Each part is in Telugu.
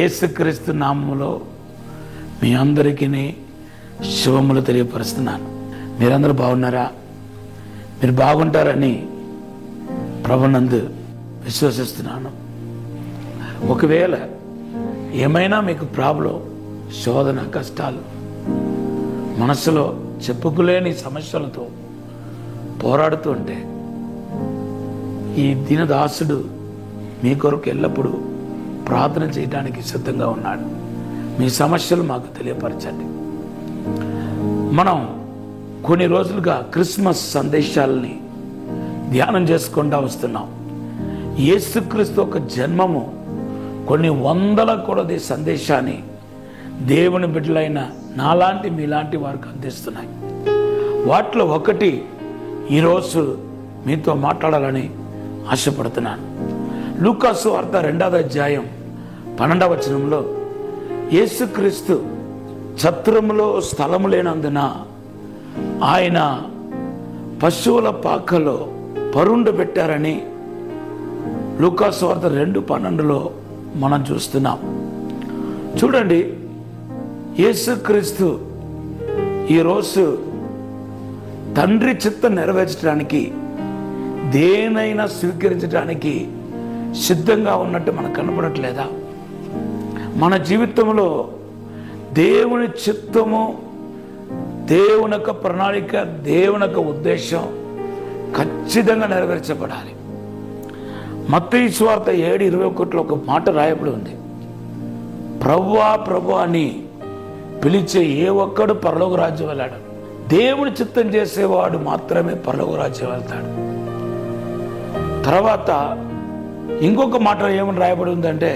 యేసుక్రీస్తు నామములో మీ అందరికీ శుభములు తెలియపరుస్తున్నాను. మీరందరూ బాగున్నారా? మీరు బాగుంటారని ప్రభునందు విశ్వసిస్తున్నాను. ఒకవేళ ఏమైనా మీకు ప్రాబ్లం, శోధన, కష్టాలు, మనసులో చెప్పుకోలేని సమస్యలతో పోరాడుతూ ఉంటే ఈ దీనదాసుడు మీ కొరకు ఎల్లప్పుడూ ప్రార్థన చేయడానికి సిద్ధంగా ఉన్నాడు. మీ సమస్యలు మాకు తెలియపరచండి. మనం కొన్ని రోజులుగా క్రిస్మస్ సందేశాలని ధ్యానం చేసుకుంటూ వస్తున్నాం. యేసుక్రీస్తు ఒక జన్మము కొన్ని వందల కొలది సందేశాన్ని దేవుని బిడ్డలైన నాలాంటి మీలాంటి వారికి అందిస్తున్నాయి. వాటిలో ఒకటి ఈరోజు మీతో మాట్లాడాలని ఆశపడుతున్నాను. లూకాసు వార్త 2వ అధ్యాయం 12వ వచనంలో యేసుక్రీస్తు ఛత్రములో స్థలము లేనందున ఆయన పశువుల పాకలో పరుండు పెట్టారని లూకాసు వార్త 2:12లో మనం చూస్తున్నాం. చూడండి, యేసుక్రీస్తు ఈరోజు తండ్రి చిత్తం నెరవేర్చడానికి, దేనైనా స్వీకరించడానికి సిద్ధంగా ఉన్నట్టు మనకు కనపడట్లేదా? మన జీవితంలో దేవుని చిత్తము, దేవుని యొక్క ప్రణాళిక, దేవుని యొక్క ఉద్దేశం ఖచ్చితంగా నెరవేర్చబడాలి. మత్తయి సువార్త 7:21లో ఒక మాట రాయబడి ఉంది. ప్రభువా ప్రభు అని పిలిచే ఏ ఒక్కడు పరలోక రాజ్యం వెళ్ళాడు, దేవుని చిత్తం చేసేవాడు మాత్రమే పరలోక రాజ్యం వెళ్తాడు. తర్వాత ఇంకొక మాట ఏమని రాయబడి ఉందంటే,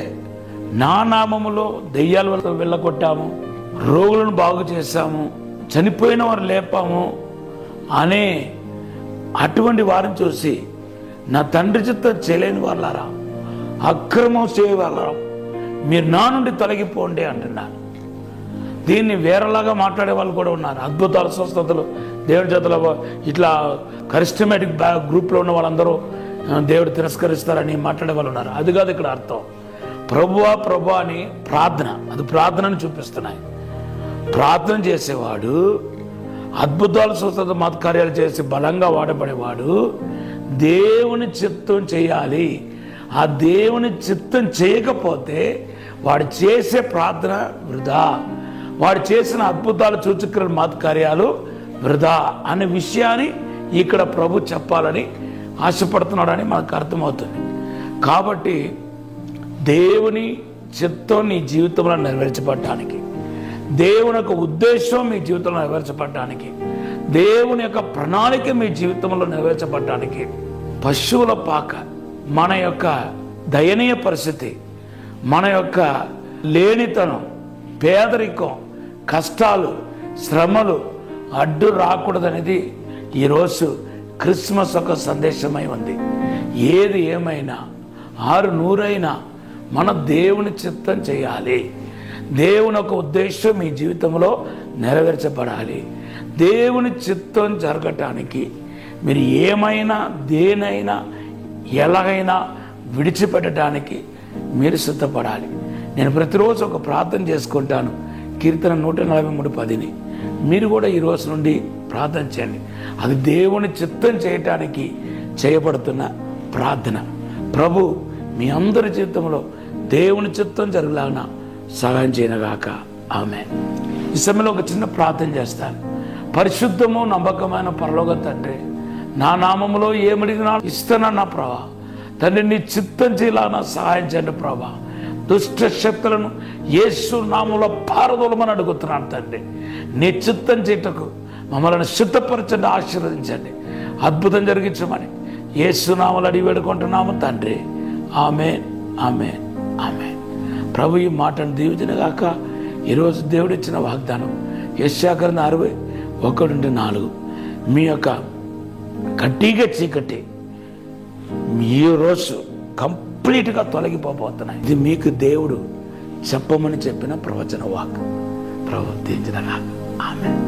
నా నామములో దెయ్యాలు వెళ్ళగొట్టాము, రోగులను బాగు చేశాము, చనిపోయిన వారు లేపాము అనే అటువంటి వారిని చూసి, నా తండ్రి చిత్తం చేయలేని వాళ్ళారా, అక్రమం చేయవాళ్ళరా, మీరు నా నుండి తొలగిపోండి అంటున్నారు. దీన్ని వేరేలాగా మాట్లాడే వాళ్ళు కూడా ఉన్నారు. అద్భుతాలు, స్వస్థతలు, దేవుడి చేతుల ఇట్లా కరిస్టమేటిక్ గ్రూప్లో ఉన్న వాళ్ళందరూ దేవుడు తిరస్కరిస్తారని మాట్లాడే వాళ్ళు ఉన్నారు. అది కాదు ఇక్కడ అర్థం. ప్రభువా ప్రభు అని ప్రార్థన, అది ప్రార్థనని చూపిస్తున్నాయి. ప్రార్థన చేసేవాడు, అద్భుతాలు, స్వస్థత, మహత్కార్యాలు చేసి బలంగా వాడబడేవాడు దేవుని చిత్తం చేయాలి. ఆ దేవుని చిత్తం చేయకపోతే వాడు చేసే ప్రార్థన వృధా, వాడు చేసిన అద్భుతాలు, సూచక్రియలు, మహత్కార్యాలు వృధా అనే విషయాన్ని ఇక్కడ ప్రభు చెప్పాలని ఆశపడుతున్నాడని మనకు అర్థమవుతుంది. కాబట్టి దేవుని చిత్తం నీ జీవితంలో నెరవేర్చబడటానికి, దేవుని యొక్క ఉద్దేశం మీ జీవితంలో నెరవేర్చబడటానికి, దేవుని యొక్క ప్రణాళిక మీ జీవితంలో నెరవేర్చబడటానికి పశువుల పాక, మన యొక్క దయనీయ పరిస్థితి, మన యొక్క లేనితనం, పేదరికం, కష్టాలు, శ్రమలు అడ్డు రాకూడదనేది ఈరోజు క్రిస్మస్ ఒక సందేశమై ఉంది. ఏది ఏమైనా 600 మన దేవుని చిత్తం చేయాలి. దేవుని ఒక ఉద్దేశం మీ జీవితంలో నెరవేర్చబడాలి. దేవుని చిత్తం జరగటానికి మీరు ఏమైనా, దేనైనా, ఎలాగైనా విడిచిపెట్టడానికి మీరు సిద్ధపడాలి. నేను ప్రతిరోజు ఒక ప్రార్థన చేసుకుంటాను, కీర్తన 143:10ని. మీరు కూడా ఈ రోజు నుండి ప్రార్థన చేయండి. అది దేవుని చిత్తం చేయటానికి చేయబడుతున్న ప్రార్థన. ప్రభు మీ అందరి జీవితంలో దేవుని చిత్తం జరగలాగా సహాయం చేయనగాక. ఆమేన్. ఈ సమయంలో ఒక చిన్న ప్రార్థన చేస్తాను. పరిశుద్ధము నమ్మకమైన పరలోక తండ్రి, నా నామములో ఏమడిగినా ఇస్తానన్న ప్రభా, తండ్రి నీ చిత్తం చేయాలన్నా సహాయం చేయండి ప్రభా. దుష్ట శక్తులను యేసు నామములో పారదోలమని అడుగుతున్నాను తండ్రి. నీ చిత్తం చేయటకు మమ్మల్ని సిద్ధపరచండి, ఆశీర్వదించండి, అద్భుతం జరిగించమని యేసు నామములో అడిగి వేడుకుంటున్నాము తండ్రి. ఆమేన్, ఆమేన్, ఆమేన్. ప్రభు ఈ మాటను దీవించుగాక. ఈరోజు దేవుడు ఇచ్చిన వాగ్దానం యెషయా 61:4, మీ యొక్క కట్టిగా చీకటి ఈ రోజు కంప్లీట్గా తొలగిపోతున్నాయి. ఇది మీకు దేవుడు చెప్పమని చెప్పిన ప్రవచన వాక్. ప్రభు దీవించుగాక. ఆమేన్.